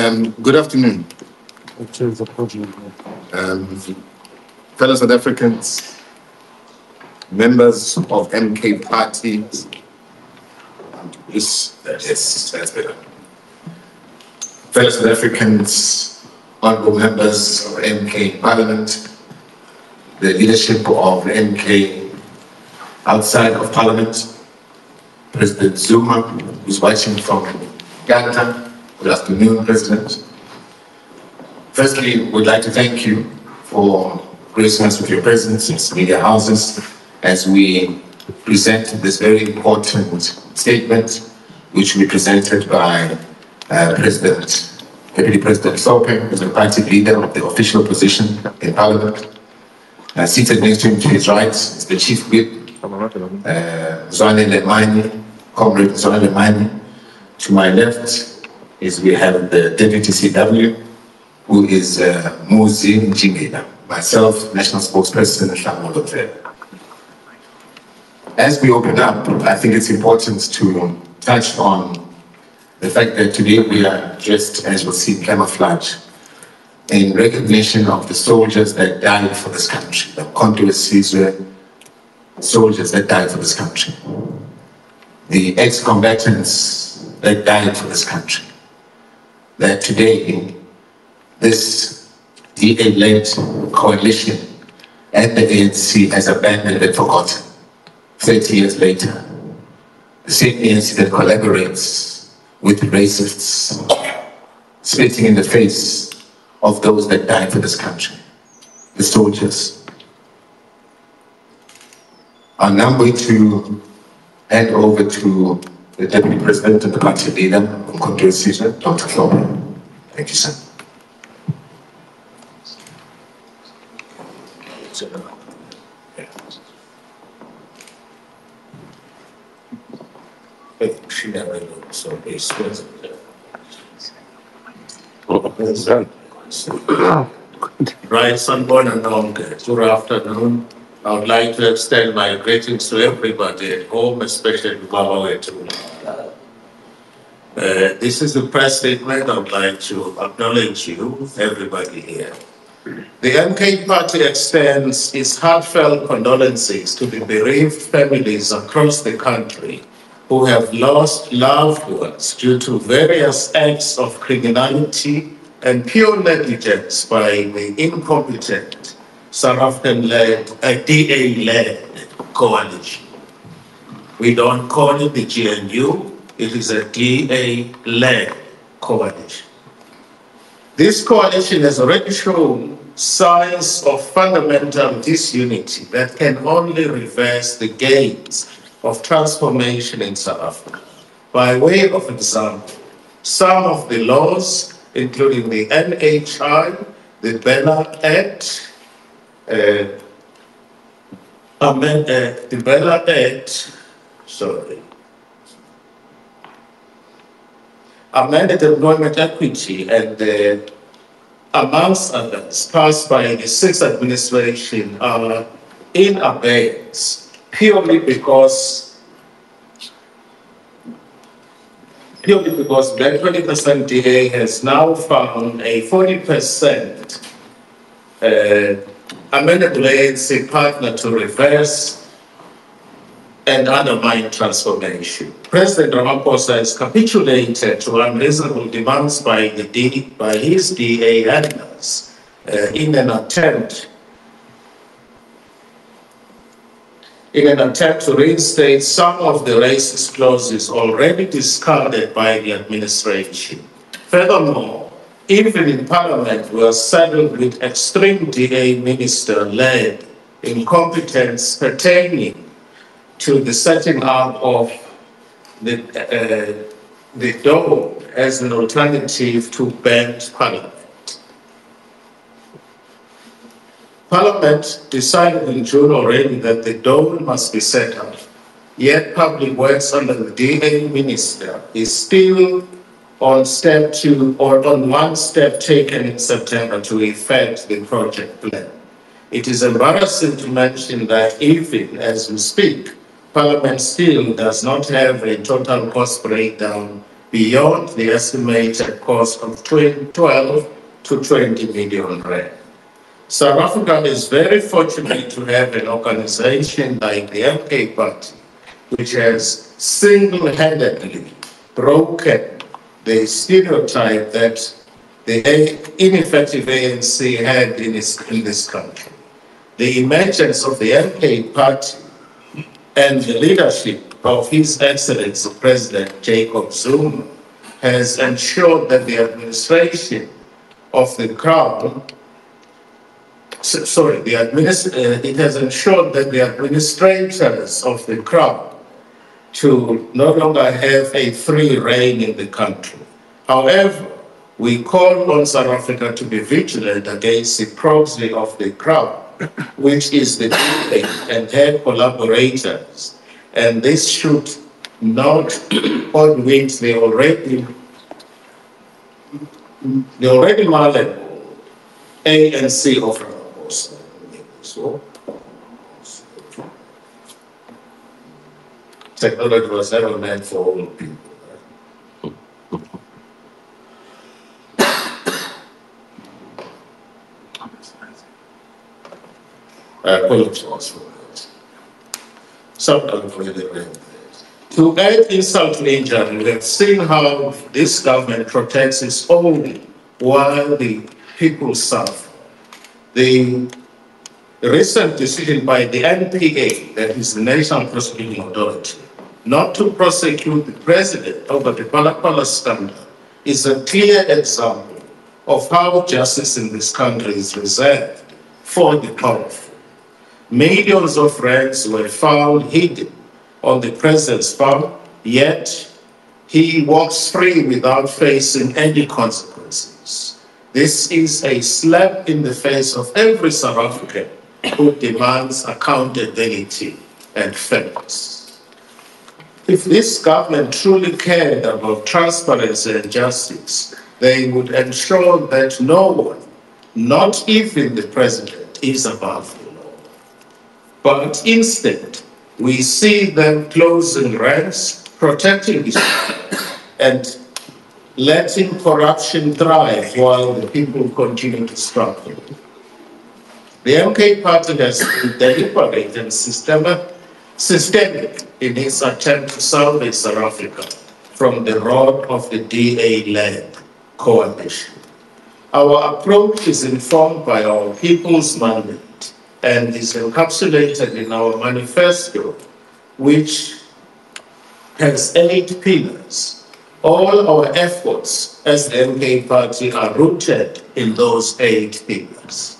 Good afternoon. Fellow South Africans, members of MK Party, that's better. Fellow South Africans, honorable members of MK Parliament, the leadership of MK outside of Parliament, President Zuma, who's watching from Uganda. Good afternoon, President. Firstly, we'd like to thank you for gracing us with your presence in media houses as we present this very important statement, which will be presented by Deputy President Sope, who's the party leader of the official opposition in Parliament. Seated next to him to his right is the Chief Whip, Zwane Lemani, Comrade Zwane Lemani. To my left is we have the Deputy CW, who is Muzi Njingela, myself, National Spokesperson, Hlamolo. As we open up, I think it's important to touch on the fact that today we are dressed, as you'll see, in camouflage, in recognition of the soldiers that died for this country, the UMkhonto Wesizwe soldiers that died for this country, the ex-combatants that died for this country, that today this DA-led coalition and the ANC has abandoned and forgotten 30 years later. The same ANC that collaborates with racists, spitting in the face of those that died for this country, the soldiers. I'm now going to hand over to the Deputy President and the party leader, UMkhonto Wesizwe, Dr. Flower. Thank you, sir. Right, Sunborn and Long, good afternoon. I would like to extend my greetings to everybody at home, especially to this is the press statement. I would like to acknowledge you, everybody here. The MK Party extends its heartfelt condolences to the bereaved families across the country who have lost loved ones due to various acts of criminality and pure negligence by the incompetent South African-led, DA-led coalition. We don't call it the GNU, it is a DA-led coalition. This coalition has already shown signs of fundamental disunity that can only reverse the gains of transformation in South Africa. By way of example, some of the laws, including the NHI, the Bella Act, amended employment equity, and amongst others, passed by the sixth administration are in abeyance purely because that 20% DA has now found a 40% amenable ANC partner to reverse and undermine transformation. President Ramaphosa has capitulated to unreasonable demands by his DA handlers in an attempt to reinstate some of the racist clauses already discarded by the administration. Furthermore, even in Parliament, we are saddled with extreme DA minister-led incompetence pertaining to the setting up of the Dome as an alternative to banned Parliament. Parliament decided in June already that the Dome must be set up, yet Public Works under the DA minister is still on step two, or on one step taken in September to effect the project plan. It is embarrassing to mention that even as we speak, Parliament still does not have a total cost breakdown beyond the estimated cost of 12 to 20 million rand. South Africa is very fortunate to have an organization like the MK Party, which has single-handedly broken the stereotype that the ineffective ANC had in this country. The emergence of the MK Party and the leadership of His Excellency President Jacob Zuma has ensured that the administration of the Crown, it has ensured that the administrators of the Crown to no longer have a free reign in the country. However, we call on South Africa to be vigilant against the proxy of the Crown, which is the DA and her collaborators. And this should not hoodwink the already malleable ANC of so technology was never meant for all people. I apologize for that. Sometimes to add insult to injury, we have seen how this government protects its own while the people suffer. The recent decision by the NPA, that is the National Prosecuting Authority, not to prosecute the president over the Palapala scandal is a clear example of how justice in this country is reserved for the powerful. Millions of rands were found hidden on the president's farm, yet he walks free without facing any consequences. This is a slap in the face of every South African who demands accountability and fairness. If this government truly cared about transparency and justice, they would ensure that no one, not even the president, is above the law. But instead, we see them closing ranks, protecting each other, and letting corruption thrive while the people continue to struggle. The MK Party has been deliberate and systemic in its attempt to salvage South Africa from the rod of the DA-led coalition. Our approach is informed by our people's mandate and is encapsulated in our manifesto, which has 8 pillars. All our efforts as the MK Party are rooted in those 8 pillars.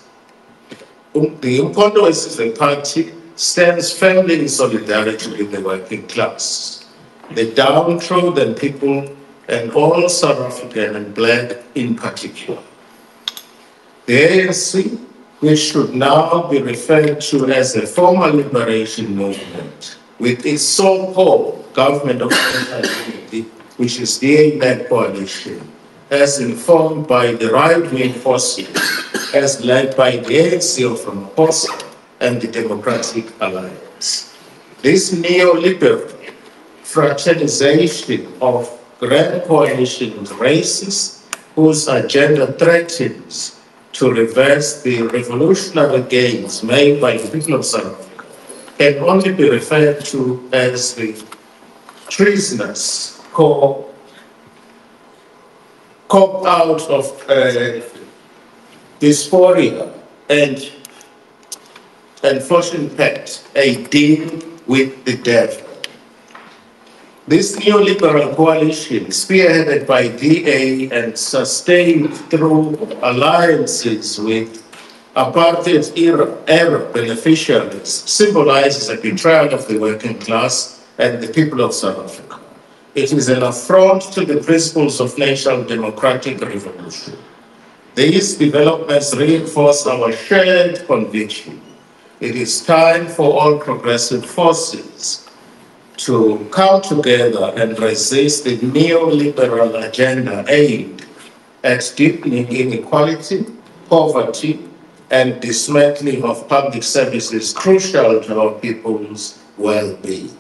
The UMkhonto Wesizwe Party stands firmly in solidarity with the working class, the downtrodden people, and all South African and Black in particular. The ANC, which should now be referred to as the former liberation movement, with its so-called government of unity, which is the DA-led coalition, as informed by the right-wing forces, as led by the ANC of Ramaphosa and the Democratic Alliance. This neoliberal fraternization of grand coalition races, whose agenda threatens to reverse the revolutionary gains made by the people of South Africa, can only be referred to as the treasonous cop out of dysphoria and fortune pact, a deal with the devil. This neoliberal coalition, spearheaded by DA and sustained through alliances with apartheid-era beneficiaries, symbolizes a betrayal of the working class and the people of South Africa. It is an affront to the principles of national democratic revolution. These developments reinforce our shared conviction. It is time for all progressive forces to come together and resist the neoliberal agenda aimed at deepening inequality, poverty, and dismantling of public services crucial to our people's well-being.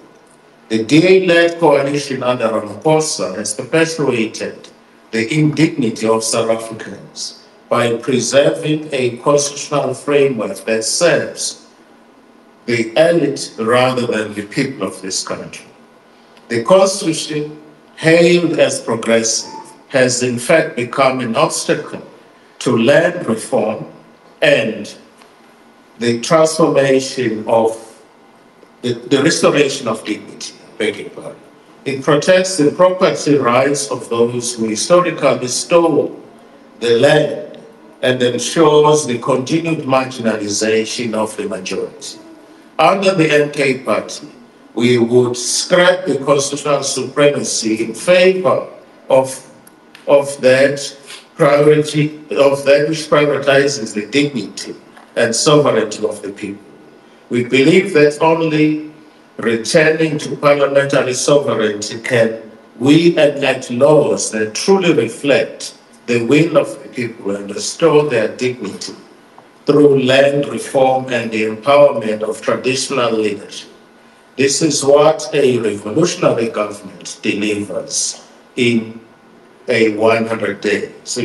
The DA-led coalition under Ramaphosa has perpetuated the indignity of South Africans by preserving a constitutional framework that serves the elite rather than the people of this country. The Constitution, hailed as progressive, has in fact become an obstacle to land reform and the transformation of the restoration of dignity. It protects the property rights of those who historically stole the land and ensures the continued marginalization of the majority. Under the MK Party, we would scrap the constitutional supremacy in favor of that priority, of that which prioritizes the dignity and sovereignty of the people. We believe that only returning to parliamentary sovereignty can we enact laws that truly reflect the will of the people and restore their dignity through land reform and the empowerment of traditional leadership. This is what a revolutionary government delivers in 100 days.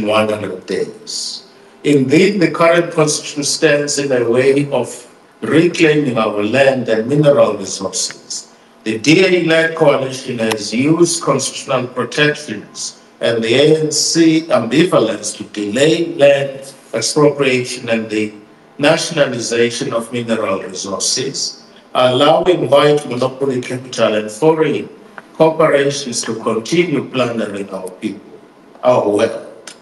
Indeed, the current constitution stands in a way of reclaiming our land and mineral resources. The DA-led coalition has used constitutional protections and the ANC ambivalence to delay land expropriation and the nationalization of mineral resources, allowing white monopoly capital and foreign corporations to continue plundering our people, our wealth.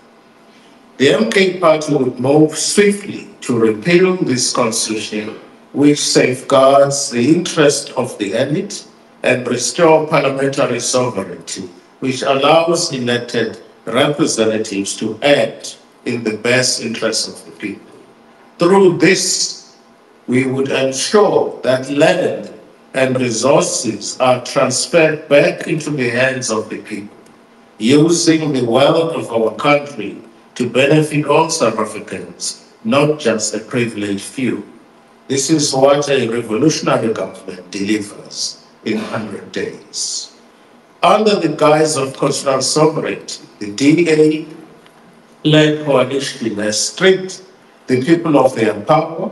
The MK Party would move swiftly to repeal this constitution, which safeguards the interest of the elite and restore parliamentary sovereignty, which allows elected representatives to act in the best interest of the people. Through this, we would ensure that land and resources are transferred back into the hands of the people, using the wealth of our country to benefit all South Africans, not just a privileged few. This is what a revolutionary government delivers in 100 days. Under the guise of constitutional sovereignty, the DA-led coalition has stripped the people of their power,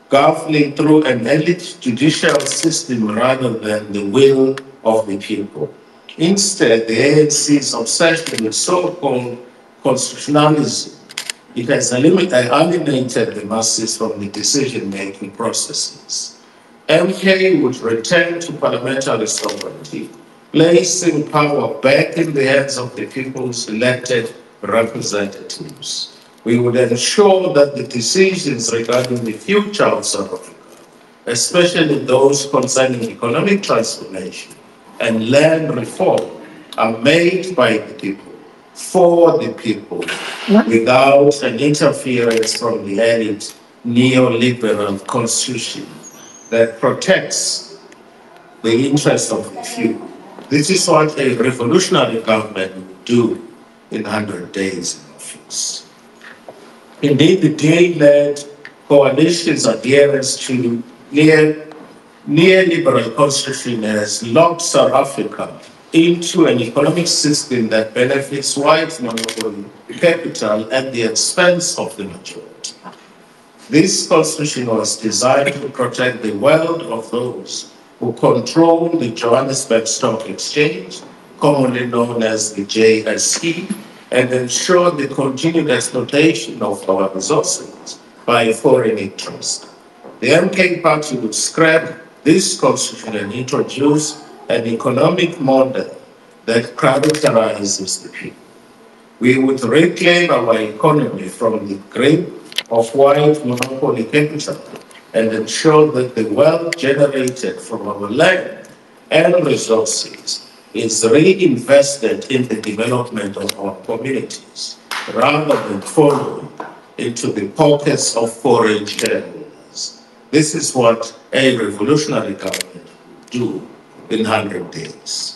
governing through an elite judicial system rather than the will of the people. Instead, the ANC's obsession with so-called constitutionalism, it has alienated the masses from the decision-making processes. MK would return to parliamentary sovereignty, placing power back in the hands of the people's elected representatives. We would ensure that the decisions regarding the future of South Africa, especially those concerning economic transformation and land reform, are made by the people, for the people, without an interference from the elite neoliberal constitution that protects the interests of the few. This is what a revolutionary government would do in 100 days in office. Indeed, the DA-led coalition's adherence to neoliberal constitution has locked South Africa into an economic system that benefits white monopoly capital at the expense of the majority. This constitution was designed to protect the wealth of those who control the Johannesburg Stock Exchange, commonly known as the JSE, and ensure the continued exploitation of our resources by foreign interests. The MK Party would scrap this constitution and introduce an economic model that characterizes the people. We would reclaim our economy from the grip of white monopoly capital and ensure that the wealth generated from our land and resources is reinvested in the development of our communities rather than falling into the pockets of foreign shareholders. This is what a revolutionary government would do in 100 days.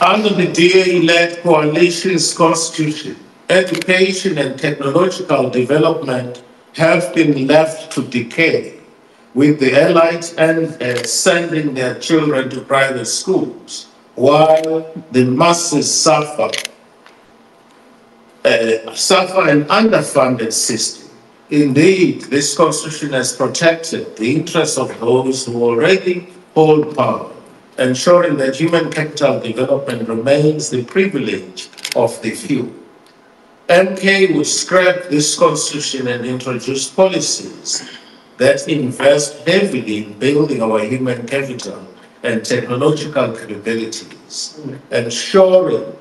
Under the DA-led coalition's constitution, education and technological development have been left to decay, with the elites and sending their children to private schools, while the masses suffer an underfunded system. Indeed, this constitution has protected the interests of those who already hold power, ensuring that human capital development remains the privilege of the few. MK would scrap this constitution and introduce policies that invest heavily in building our human capital and technological capabilities, ensuring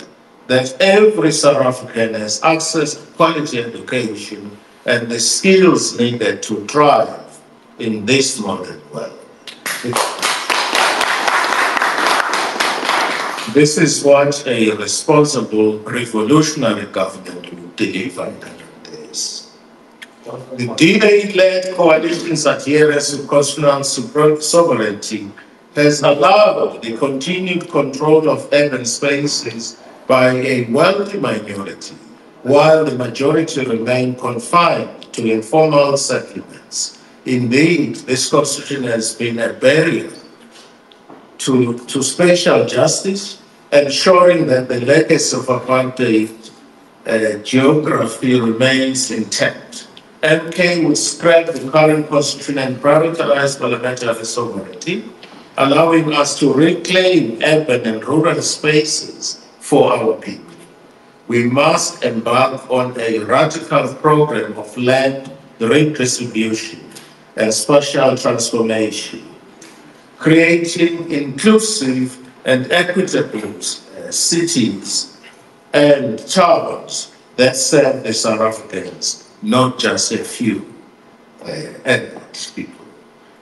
that every South African has access to quality education and the skills needed to thrive in this modern world. This is what a responsible revolutionary government would deliver in 100 days. The DA-led coalition's adherence to constitutional sovereignty has allowed the continued control of urban spaces by a wealthy minority, while the majority remain confined to informal settlements. Indeed, this constitution has been a barrier to spatial justice, ensuring that the legacy of apartheid geography remains intact. MK would scrap the current constitution and prioritize parliamentary sovereignty, allowing us to reclaim urban and rural spaces for our people. We must embark on a radical program of land redistribution and spatial transformation, creating inclusive and equitable cities and towns that serve the South Africans, not just a few people.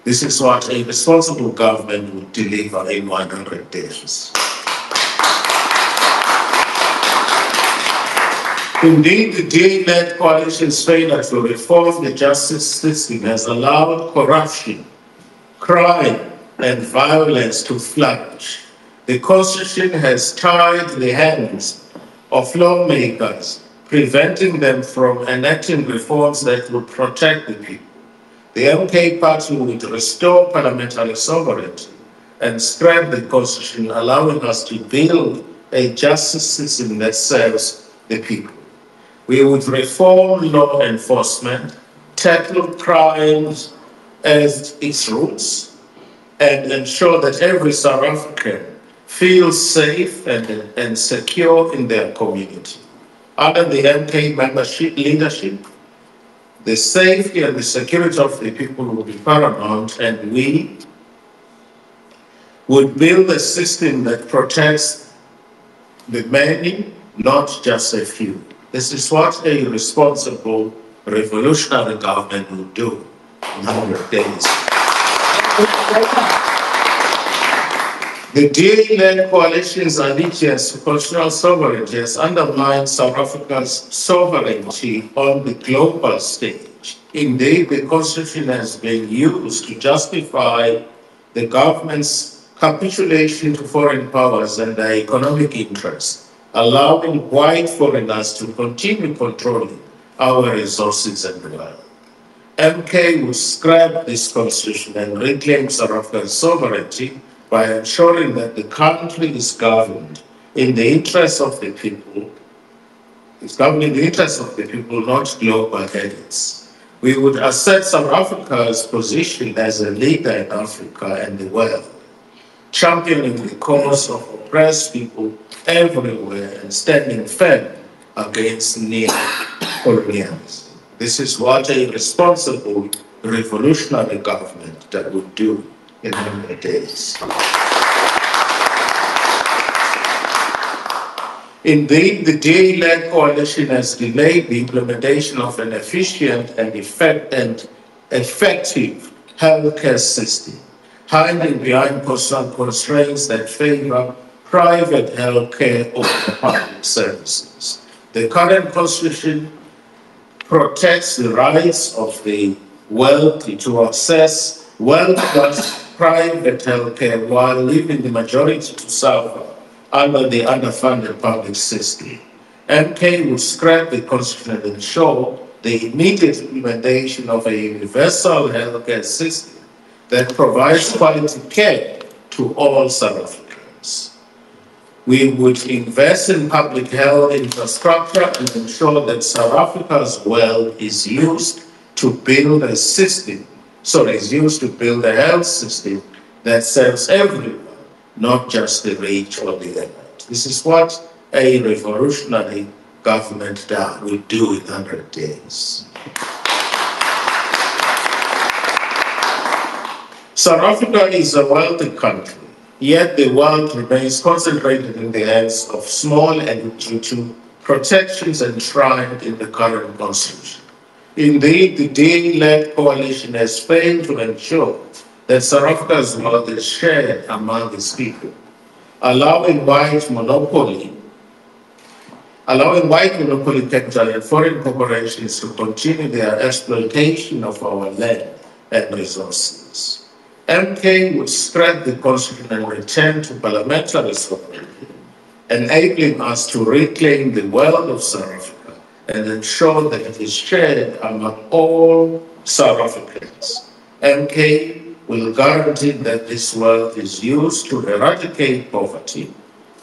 This is what a responsible government would deliver in 100 days. Indeed, the DA-led coalition's failure to reform the justice system has allowed corruption, crime, and violence to flourish. The Constitution has tied the hands of lawmakers, preventing them from enacting reforms that would protect the people. The MK Party would restore parliamentary sovereignty and scrap the Constitution, allowing us to build a justice system that serves the people. We would reform law enforcement, tackle crimes at its roots, and ensure that every South African feels safe and secure in their community. Under the MK membership leadership, the safety and the security of the people will be paramount, and we would build a system that protects the many, not just a few. This is what a responsible revolutionary government will do in 100 days. The DA-led coalition's allegiance to constitutional sovereignty has undermined South Africa's sovereignty on the global stage. Indeed, the Constitution has been used to justify the government's capitulation to foreign powers and their economic interests, allowing white foreigners to continue controlling our resources and the world. MK will scrap this constitution and reclaim South Africa's sovereignty by ensuring that the country is governed in the interests of the people. It's governed in the interests of the people, not global elites. We would assert South Africa's position as a leader in Africa and the world, championing the cause of oppressed people everywhere and standing firm against neo-colonialism. This is what a responsible revolutionary government that would do in 100 days. Indeed, the DA-led coalition has delayed the implementation of an efficient and effective healthcare system, hiding behind constitutional constraints that favor private healthcare over public services. The current constitution protects the rights of the wealthy to access well-class private healthcare while leaving the majority to suffer under the underfunded public system. MK will scrap the constitution and ensure the immediate implementation of a universal healthcare system that provides quality care to all South Africans. We would invest in public health infrastructure and ensure that South Africa's wealth is used to build a system, is used to build a health system that serves everyone, not just the rich or the elite. This is what a revolutionary government would do in 100 days. South Africa is a wealthy country, yet the wealth remains concentrated in the hands of small and due to protections enshrined in the current constitution. Indeed, the DA-led coalition has failed to ensure that South Africa's wealth is shared among its people, allowing white monopoly capital and foreign corporations to continue their exploitation of our land and resources. MK would strengthen the constitution and return to parliamentary sovereignty, enabling us to reclaim the wealth of South Africa and ensure that it is shared among all South Africans. MK will guarantee that this wealth is used to eradicate poverty,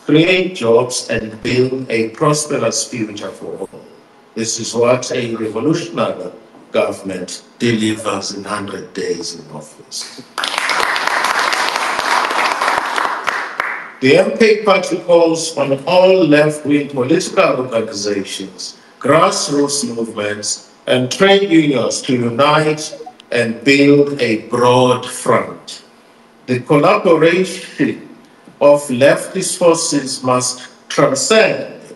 create jobs, and build a prosperous future for all. This is what a revolutionary government delivers in 100 days in office. The MK Party calls on all left-wing political organizations, grassroots movements, and trade unions to unite and build a broad front. The collaboration of leftist forces must transcend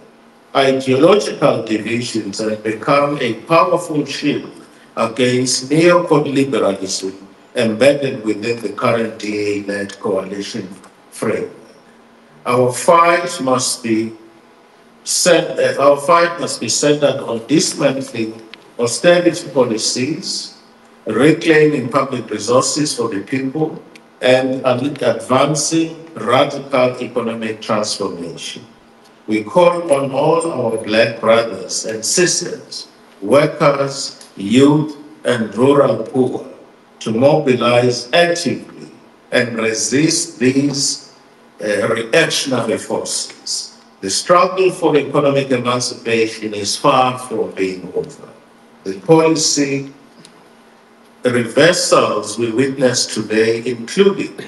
ideological divisions and become a powerful shield against neoliberalism embedded within the current DA-led coalition framework. Our fight must be centered on dismantling austerity policies, reclaiming public resources for the people, and advancing radical economic transformation. We call on all our Black brothers and sisters, workers, youth, and rural poor to mobilize actively and resist these reactionary forces. The struggle for economic emancipation is far from being over. The policy reversals we witness today, including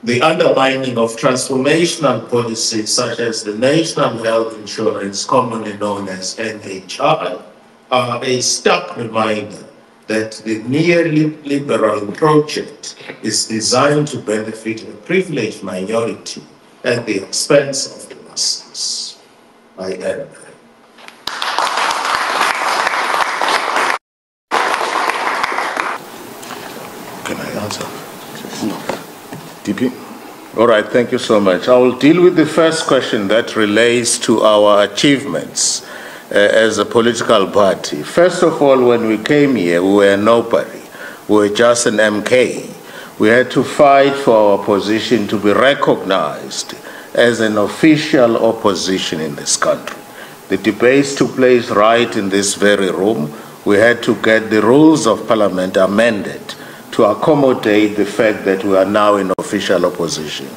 the undermining of transformational policies such as the National Health Insurance, commonly known as NHI, are a stark reminder that the neoliberal project is designed to benefit a privileged minority at the expense of the masses. I end there. Can I answer? No. DP? All right, thank you so much. I will deal with the first question that relates to our achievements as a political party. First of all, when we came here, we were nobody. We were just an MK. We had to fight for our position to be recognized as an official opposition in this country. The debates took place right in this very room. We had to get the rules of parliament amended to accommodate the fact that we are now in official opposition.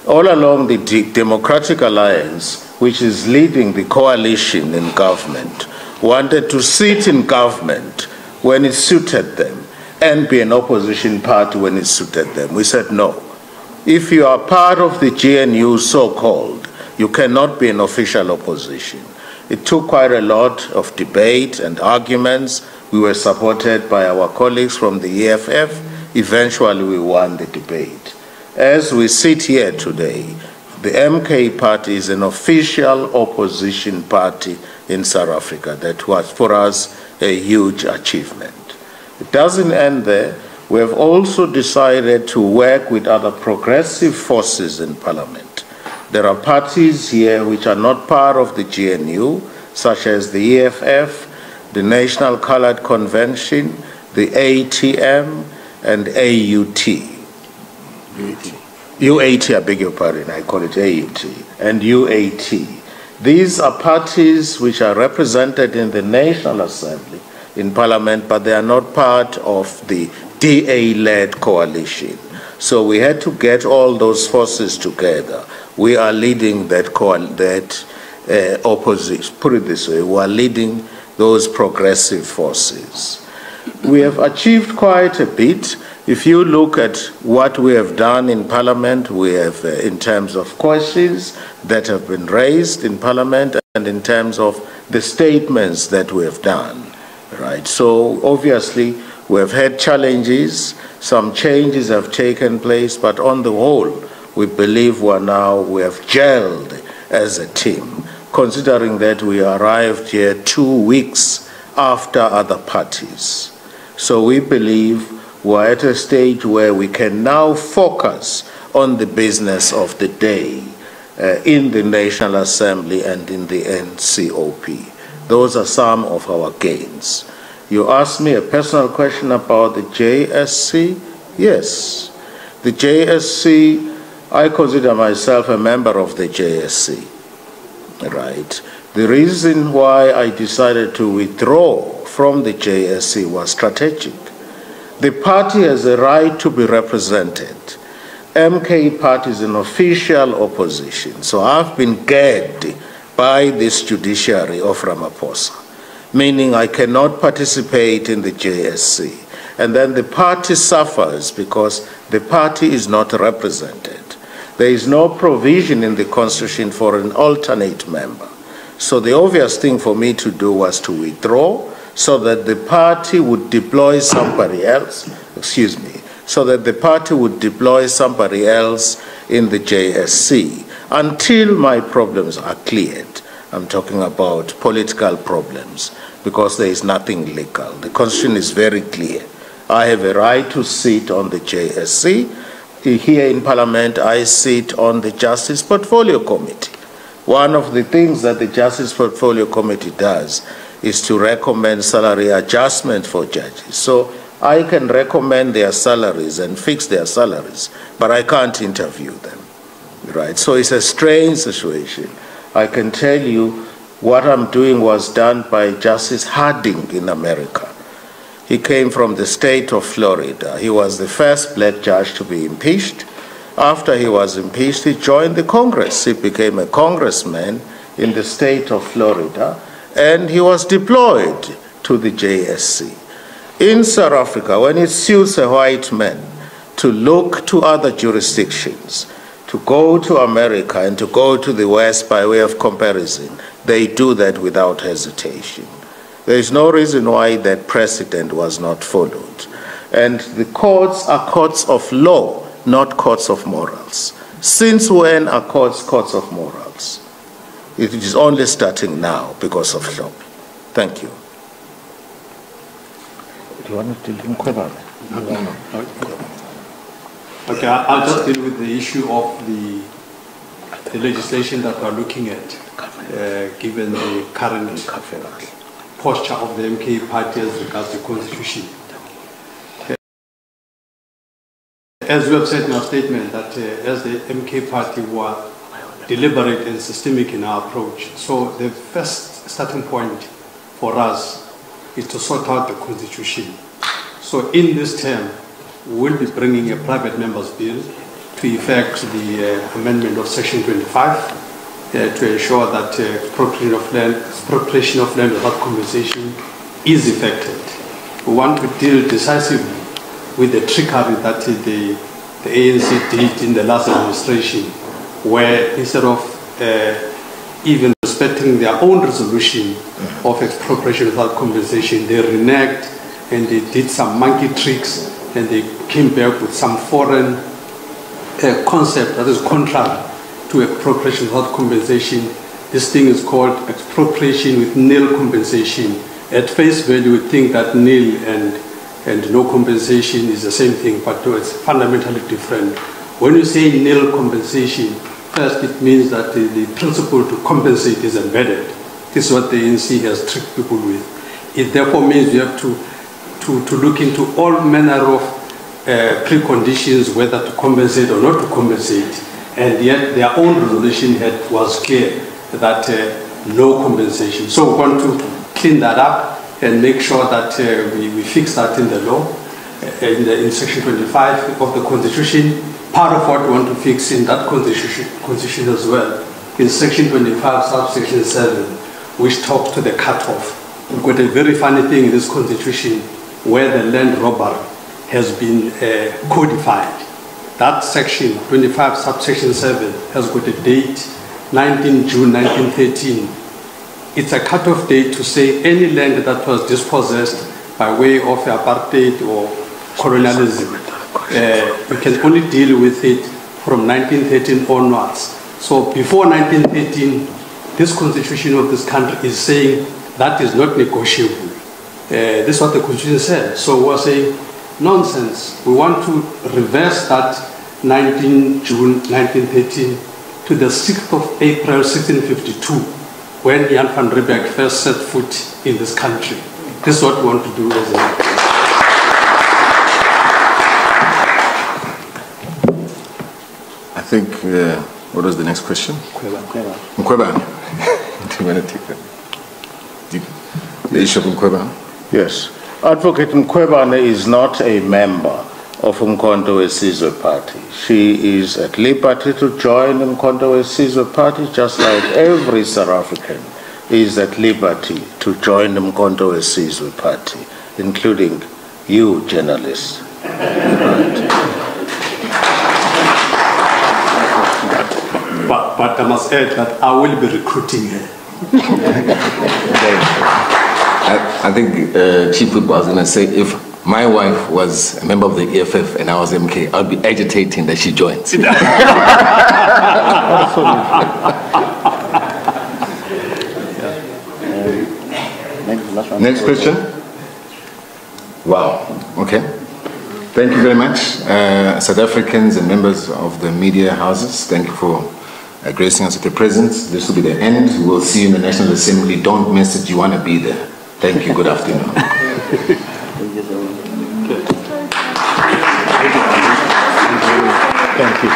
All along, the Democratic Alliance, which is leading the coalition in government, wanted to sit in government when it suited them and be an opposition party when it suited them. We said no. If you are part of the GNU so-called, you cannot be an official opposition. It took quite a lot of debate and arguments. We were supported by our colleagues from the EFF. Eventually, we won the debate. As we sit here today, the MK Party is an official opposition party in South Africa. That was, for us, a huge achievement. It doesn't end there. We have also decided to work with other progressive forces in Parliament. There are parties here which are not part of the GNU, such as the EFF, the National Colored Convention, the ATM, and AUT. UAT, I beg your pardon, I call it AUT, and UAT. These are parties which are represented in the National Assembly, in Parliament, but they are not part of the DA-led coalition. So we had to get all those forces together. We are leading that opposition, put it this way, we are leading those progressive forces. We have achieved quite a bit. If you look at what we have done in Parliament, we have, in terms of questions that have been raised in Parliament and in terms of the statements that we have done, right? So obviously we have had challenges, some changes have taken place, but on the whole, we believe we have gelled as a team, considering that we arrived here 2 weeks after other parties. So we believe we're at a stage where we can now focus on the business of the day in the National Assembly and in the NCOP. Those are some of our gains. You asked me a personal question about the JSC. Yes, the JSC, I consider myself a member of the JSC, right? The reason why I decided to withdraw from the JSC was strategic. The party has a right to be represented. MK party is an official opposition, so I've been gagged by this judiciary of Ramaphosa, meaning I cannot participate in the JSC. And then the party suffers because the party is not represented. There is no provision in the Constitution for an alternate member. So the obvious thing for me to do was to withdraw, so that the party would deploy somebody else, so that the party would deploy somebody else in the JSC until my problems are cleared. I'm talking about political problems, because there is nothing legal. The Constitution is very clear. I have a right to sit on the JSC. Here in Parliament, I sit on the Justice Portfolio Committee. One of the things that the Justice Portfolio Committee does is to recommend salary adjustment for judges. So I can recommend their salaries and fix their salaries, but I can't interview them, right? So it's a strange situation. I can tell you what I'm doing was done by Justice Harding in America. He came from the state of Florida. He was the first black judge to be impeached. After he was impeached, he joined the Congress. He became a congressman in the state of Florida, and he was deployed to the JSC. In South Africa, when it suits a white man to look to other jurisdictions, to go to America and to go to the West by way of comparison, they do that without hesitation. There is no reason why that precedent was not followed. And the courts are courts of law, not courts of morals. Since when are courts courts of morals? It is only starting now because of law. Thank you. Do you want to deal with No. Okay, I'll just deal with the issue of the legislation that we're looking at, given the current posture of the MK party as regards the constitution. As we have said in our statement, that as the MK party were deliberate and systemic in our approach. So the first starting point for us is to sort out the constitution. So in this term, we'll be bringing a private member's bill to effect the amendment of Section 25 to ensure that expropriation of land without compensation is effected. We want to deal decisively with the trickery that the ANC did in the last administration, where instead of even respecting their own resolution of expropriation without compensation, they reneged and they did some monkey tricks, and they came back with some foreign concept that is contrary to expropriation without compensation. This thing is called expropriation with nil compensation. At face value, we think that nil and no compensation is the same thing, but it's fundamentally different. When you say nil compensation, first it means that the principle to compensate is embedded. This is what the ANC has tricked people with. It therefore means you have to look into all manner of preconditions, whether to compensate or not to compensate, and yet their own resolution was clear that no compensation. So we want to clean that up and make sure that we fix that in the law, in Section 25 of the Constitution. Part of what we want to fix in that Constitution as well is Section 25, subsection 7, which talks to the cutoff. We've got a very funny thing in this Constitution where the land robbery has been codified. That section, 25 subsection 7, has got a date, 19 June 1913. It's a cutoff date to say any land that was dispossessed by way of apartheid or colonialism, we can only deal with it from 1913 onwards. So before 1913, this constitution of this country is saying that is not negotiable. This is what the Constitution said. So we're saying, nonsense. We want to reverse that 19 June 1913 to the 6th of April 1652, when Jan van Riebeeck first set foot in this country. This is what we want to do as a I think, what was the next question? Mkhwebane. Do you want to take that? The issue of Mkhwebane? Yes. Advocate Mkhwebane is not a member of UMkhonto Wesizwe Party. She is at liberty to join UMkhonto Wesizwe Party, just like every South African is at liberty to join UMkhonto Wesizwe Party, including you, journalists. But I must add that I will be recruiting her. I think Chief Whip was going to say, if my wife was a member of the EFF and I was MK, I'd be agitating that she joins. Next question? Wow, okay. Thank you very much. South Africans and members of the media houses, thank you for gracing us with your presence. This will be the end. We'll see you in the National Assembly. Don't miss it. You want to be there. Thank you. Good afternoon. Thank you.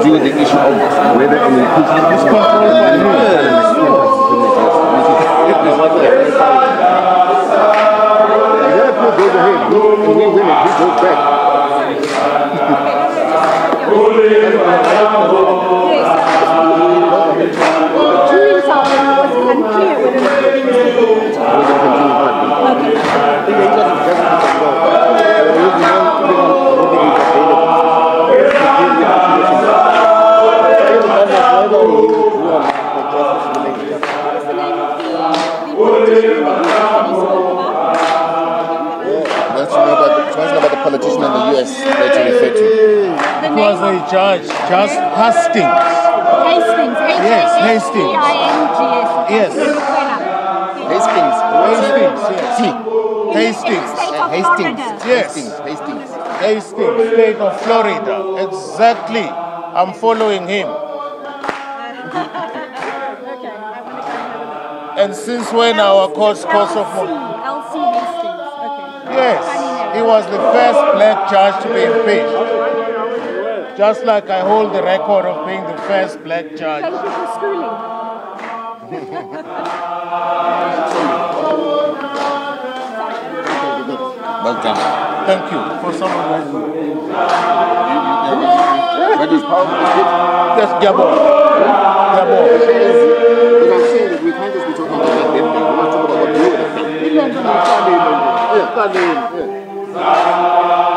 Deal with the issue of whether politician in the US that you refer to? It was a judge, Just Hastings. Hastings. Yes, Hastings. Yes. Hastings. Hastings, yes. Hastings. Yes. Hastings. Hastings, state of Florida. Exactly. I'm following him. And since when our course of... LC Hastings. Okay. Yes, he was the first black judge to be impeached. Just like I hold the record of being the first black judge. Thank you for schooling. Well done. Thank you for someone like me. What is powerful? Yes, Gabon. Gabon. But I'm saying that we can't just be talking about that. We want to talk about what you would have done.